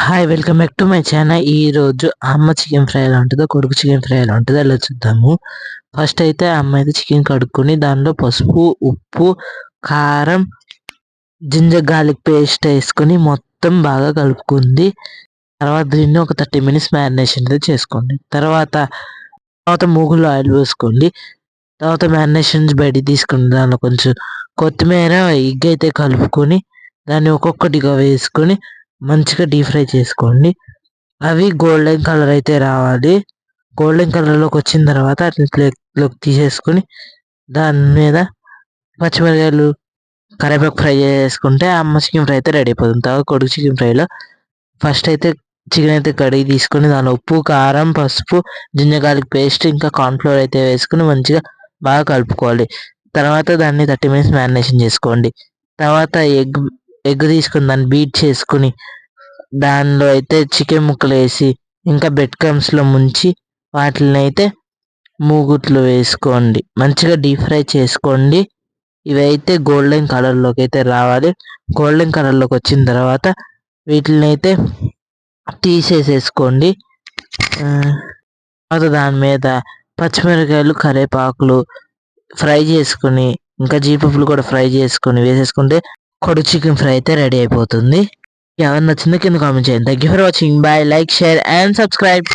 Hi welcome back to my channel. ఈరోజు అమ్మ chicken fry ఎలా ఉంటుందో, కొడుకు చికెన్ ఫ్రై ఎలా ఉంటుందో ఎలా చూద్దాము. ఫస్ట్ అయితే అమ్మ అయితే చికెన్ కడుక్కొని దానిలో పసుపు, ఉప్పు, కారం, జింజర్ గార్లిక్ పేస్ట్ వేసుకొని మొత్తం బాగా కలుపుకుంది. తర్వాత దీన్ని ఒక 30 minutes మ్యారినేషన్ అయితే చేసుకోండి. తర్వాత మూగులో ఆయిల్ పోసుకోండి. తర్వాత మ్యారినేషన్ బయట తీసుకుని దానిలో కొంచెం కొత్తిమీర, ఎగ్ అయితే కలుపుకొని దాన్ని ఒక్కొక్కటిగా వేసుకొని మంచిగా డీప్ ఫ్రై చేసుకోండి. అవి గోల్డెన్ కలర్ అయితే రావాలి. గోల్డెన్ కలర్లోకి వచ్చిన తర్వాత అట్లా ప్లేట్లోకి తీసేసుకొని దాని మీద పచ్చిమిరకాయలు, కరివేపాకు ఫ్రై చేసుకుంటే అమ్మ చికెన్ ఫ్రై అయితే రెడీ అయిపోతుంది. తర్వాత కొడుకు చికెన్ ఫ్రైలో ఫస్ట్ అయితే చికెన్ అయితే కడిగి తీసుకొని దానిలో ఉప్పు, కారం, పసుపు, జింజర్ గార్లిక్ పేస్ట్ ఇంకా కార్న్ఫ్లోర్ అయితే వేసుకుని మంచిగా బాగా కలుపుకోవాలి. తర్వాత దాన్ని 30 minutes మ్యారినేషన్ చేసుకోండి. తర్వాత ఎగ్ తీసుకుని దాన్ని బీట్ చేసుకుని దానిలో అయితే చికెన్ ముక్కలు వేసి ఇంకా బ్రెడ్ క్రమ్స్లో ముంచి వాటిని అయితే మూగుట్లో వేసుకోండి. మంచిగా డీప్ ఫ్రై చేసుకోండి. ఇవైతే గోల్డెన్ కలర్లోకి అయితే రావాలి. గోల్డెన్ కలర్లోకి వచ్చిన తర్వాత వీటిని అయితే తీసేసేసుకోండి. తర్వాత దాని మీద పచ్చిమిరకాయలు, కరివేపాకులు ఫ్రై చేసుకుని ఇంకా జీడిపప్పులు కూడా ఫ్రై చేసుకుని వేసేసుకుంటే కొడుకు చికెన్ ఫ్రై అయితే రెడీ అయిపోతుంది. ఎవరు నచ్చిందో కింద కామెంట్ చేయండి. Thank you for watching. Bye. Like, share and subscribe.